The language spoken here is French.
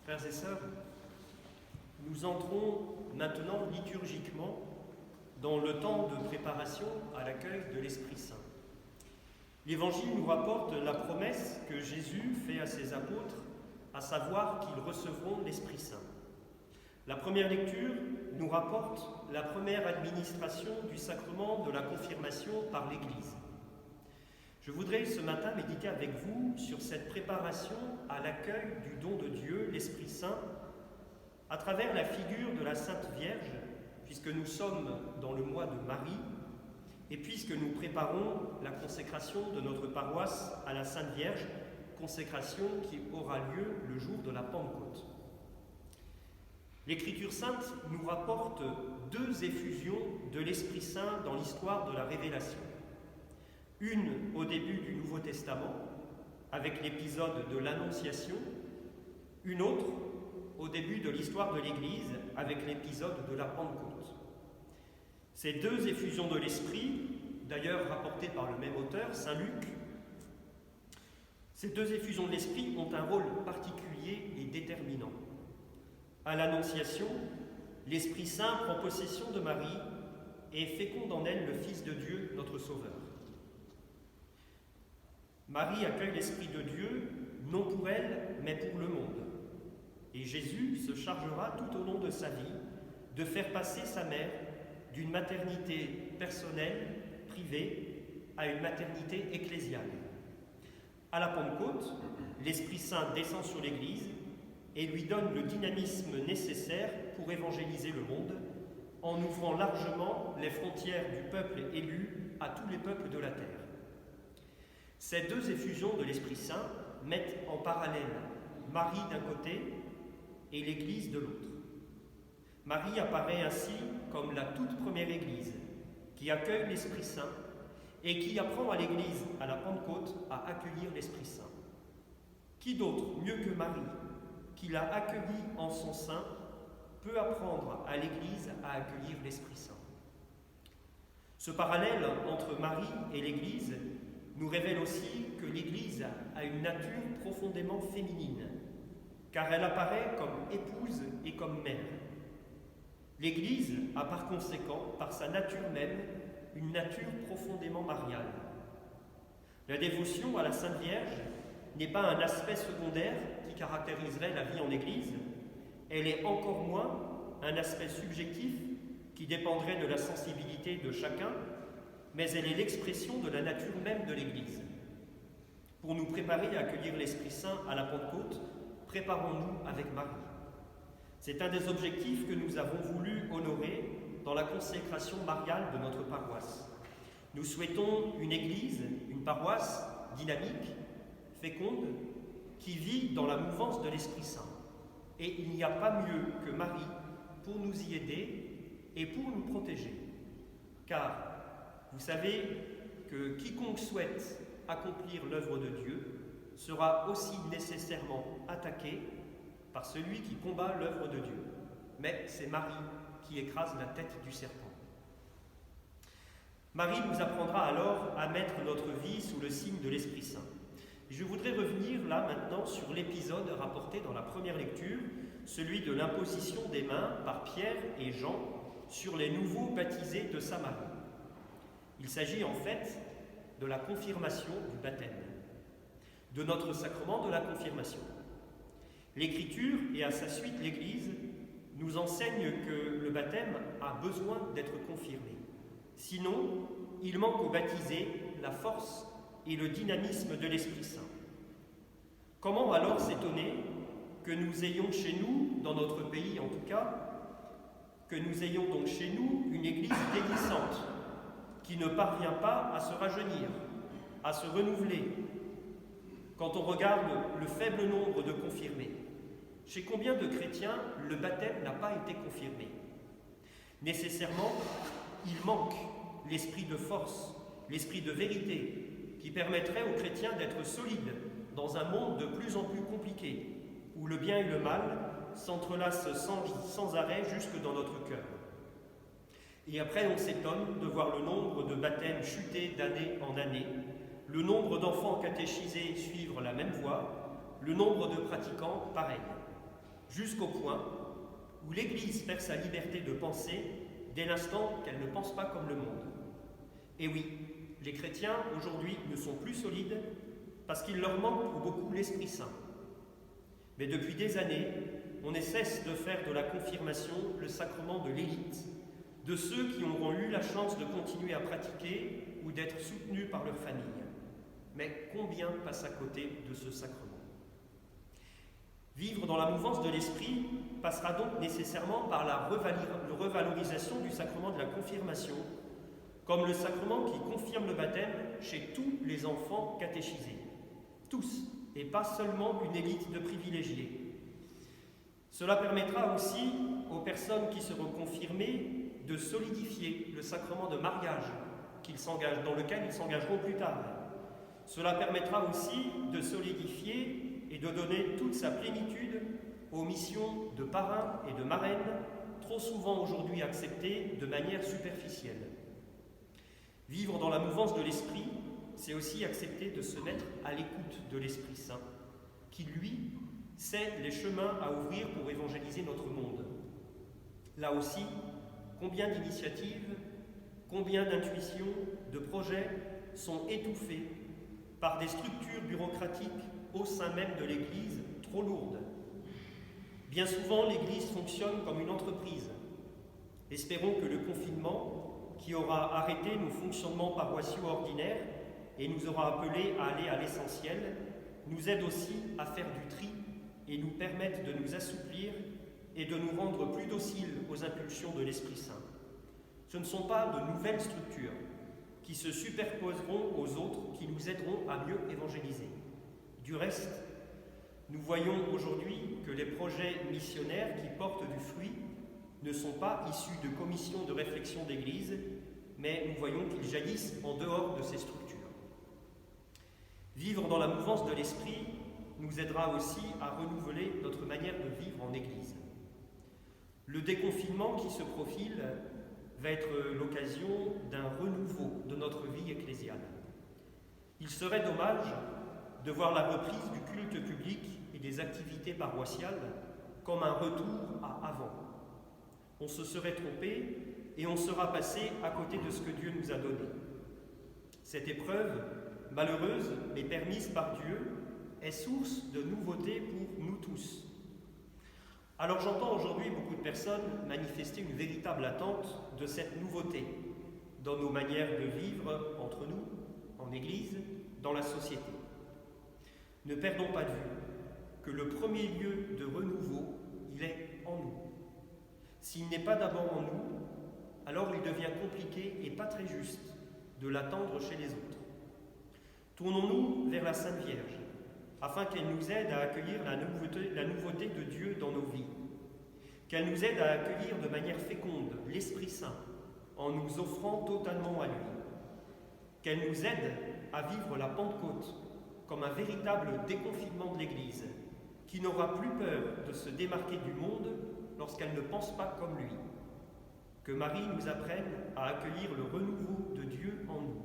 Frères et sœurs, nous entrons maintenant liturgiquement dans le temps de préparation à l'accueil de l'Esprit Saint. L'Évangile nous rapporte la promesse que Jésus fait à ses apôtres, à savoir qu'ils recevront l'Esprit Saint. La première lecture nous rapporte la première administration du sacrement de la confirmation par l'Église. Je voudrais ce matin méditer avec vous sur cette préparation à l'accueil du don de Dieu, l'Esprit Saint, à travers la figure de la Sainte Vierge, puisque nous sommes dans le mois de Marie, et puisque nous préparons la consécration de notre paroisse à la Sainte Vierge, consécration qui aura lieu le jour de la Pentecôte. L'Écriture sainte nous rapporte deux effusions de l'Esprit Saint dans l'histoire de la Révélation. Une au début du Nouveau Testament, avec l'épisode de l'Annonciation, une autre au début de l'histoire de l'Église, avec l'épisode de la Pentecôte. Ces deux effusions de l'Esprit, d'ailleurs rapportées par le même auteur, Saint Luc, ces deux effusions de l'Esprit ont un rôle particulier et déterminant. À l'Annonciation, l'Esprit Saint prend possession de Marie et féconde en elle le Fils de Dieu, notre Sauveur. Marie accueille l'Esprit de Dieu, non pour elle, mais pour le monde. Et Jésus se chargera tout au long de sa vie de faire passer sa mère d'une maternité personnelle, privée, à une maternité ecclésiale. À la Pentecôte, l'Esprit Saint descend sur l'Église et lui donne le dynamisme nécessaire pour évangéliser le monde, en ouvrant largement les frontières du peuple élu à tous les peuples de la terre. Ces deux effusions de l'Esprit Saint mettent en parallèle Marie d'un côté et l'Église de l'autre. Marie apparaît ainsi comme la toute première Église qui accueille l'Esprit Saint et qui apprend à l'Église à la Pentecôte à accueillir l'Esprit Saint. Qui d'autre, mieux que Marie, qui l'a accueilli en son sein, peut apprendre à l'Église à accueillir l'Esprit Saint? Ce parallèle entre Marie et l'Église nous révèle aussi que l'Église a une nature profondément féminine, car elle apparaît comme épouse et comme mère. L'Église a par conséquent, par sa nature même, une nature profondément mariale. La dévotion à la Sainte Vierge n'est pas un aspect secondaire qui caractériserait la vie en Église, elle est encore moins un aspect subjectif qui dépendrait de la sensibilité de chacun, mais elle est l'expression de la nature même de l'Église. Pour nous préparer à accueillir l'Esprit Saint à la Pentecôte, préparons-nous avec Marie. C'est un des objectifs que nous avons voulu honorer dans la consécration mariale de notre paroisse. Nous souhaitons une Église, une paroisse dynamique, féconde, qui vit dans la mouvance de l'Esprit Saint. Et il n'y a pas mieux que Marie pour nous y aider et pour nous protéger. Car vous savez que quiconque souhaite accomplir l'œuvre de Dieu sera aussi nécessairement attaqué par celui qui combat l'œuvre de Dieu. Mais c'est Marie qui écrase la tête du serpent. Marie nous apprendra alors à mettre notre vie sous le signe de l'Esprit Saint. Je voudrais revenir là maintenant sur l'épisode rapporté dans la première lecture, celui de l'imposition des mains par Pierre et Jean sur les nouveaux baptisés de Samarie. Il s'agit en fait de la confirmation du baptême, de notre sacrement de la confirmation. L'Écriture et à sa suite l'Église nous enseignent que le baptême a besoin d'être confirmé. Sinon, il manque aux baptisés la force et le dynamisme de l'Esprit Saint. Comment alors s'étonner que nous ayons chez nous, dans notre pays en tout cas, que nous ayons donc chez nous une Église vieillissante, qui ne parvient pas à se rajeunir, à se renouveler, quand on regarde le faible nombre de confirmés? Chez combien de chrétiens le baptême n'a pas été confirmé? Nécessairement, il manque l'esprit de force, l'esprit de vérité, qui permettrait aux chrétiens d'être solides dans un monde de plus en plus compliqué, où le bien et le mal s'entrelacent sans arrêt jusque dans notre cœur. Et après, on s'étonne de voir le nombre de baptêmes chuter d'année en année, le nombre d'enfants catéchisés suivre la même voie, le nombre de pratiquants pareil. jusqu'au point où l'Église perd sa liberté de penser dès l'instant qu'elle ne pense pas comme le monde. Et oui, les chrétiens aujourd'hui ne sont plus solides parce qu'il leur manque pour beaucoup l'Esprit Saint. Mais depuis des années, on ne cesse de faire de la confirmation le sacrement de l'élite, de ceux qui auront eu la chance de continuer à pratiquer ou d'être soutenus par leur famille. Mais combien passent à côté de ce sacrement? Vivre dans la mouvance de l'esprit passera donc nécessairement par la revalorisation du sacrement de la confirmation, comme le sacrement qui confirme le baptême chez tous les enfants catéchisés. Tous, et pas seulement une élite de privilégiés. Cela permettra aussi aux personnes qui seront confirmées de solidifier le sacrement de mariage dans lequel ils s'engageront plus tard. Cela permettra aussi de solidifier et de donner toute sa plénitude aux missions de parrains et de marraines, trop souvent aujourd'hui acceptées de manière superficielle. Vivre dans la mouvance de l'esprit, c'est aussi accepter de se mettre à l'écoute de l'Esprit Saint, qui, lui, sait les chemins à ouvrir pour évangéliser notre monde. Là aussi, combien d'initiatives, combien d'intuitions, de projets sont étouffés par des structures bureaucratiques au sein même de l'Église trop lourdes. Bien souvent, l'Église fonctionne comme une entreprise. Espérons que le confinement, qui aura arrêté nos fonctionnements paroissiaux ordinaires et nous aura appelés à aller à l'essentiel, nous aide aussi à faire du tri et nous permette de nous assouplir et de nous rendre plus dociles aux impulsions de l'Esprit Saint. Ce ne sont pas de nouvelles structures qui se superposeront aux autres qui nous aideront à mieux évangéliser. Du reste, nous voyons aujourd'hui que les projets missionnaires qui portent du fruit ne sont pas issus de commissions de réflexion d'Église, mais nous voyons qu'ils jaillissent en dehors de ces structures. Vivre dans la mouvance de l'esprit nous aidera aussi à renouveler notre manière de vivre en Église. Le déconfinement qui se profile va être l'occasion d'un renouveau de notre vie ecclésiale. Il serait dommage de voir la reprise du culte public et des activités paroissiales comme un retour à avant. On se serait trompé et on sera passé à côté de ce que Dieu nous a donné. Cette épreuve, malheureuse mais permise par Dieu, est source de nouveautés pour nous tous. Alors j'entends aujourd'hui beaucoup de personnes manifester une véritable attente de cette nouveauté dans nos manières de vivre entre nous, en Église, dans la société. Ne perdons pas de vue que le premier lieu de renouveau, il est en nous. S'il n'est pas d'abord en nous, alors il devient compliqué et pas très juste de l'attendre chez les autres. Tournons-nous vers la Sainte Vierge, afin qu'elle nous aide à accueillir la nouveauté de Dieu dans nos vies, qu'elle nous aide à accueillir de manière féconde l'Esprit Saint, en nous offrant totalement à lui, qu'elle nous aide à vivre la Pentecôte comme un véritable déconfinement de l'Église, qui n'aura plus peur de se démarquer du monde lorsqu'elle ne pense pas comme lui. Que Marie nous apprenne à accueillir le renouveau de Dieu en nous.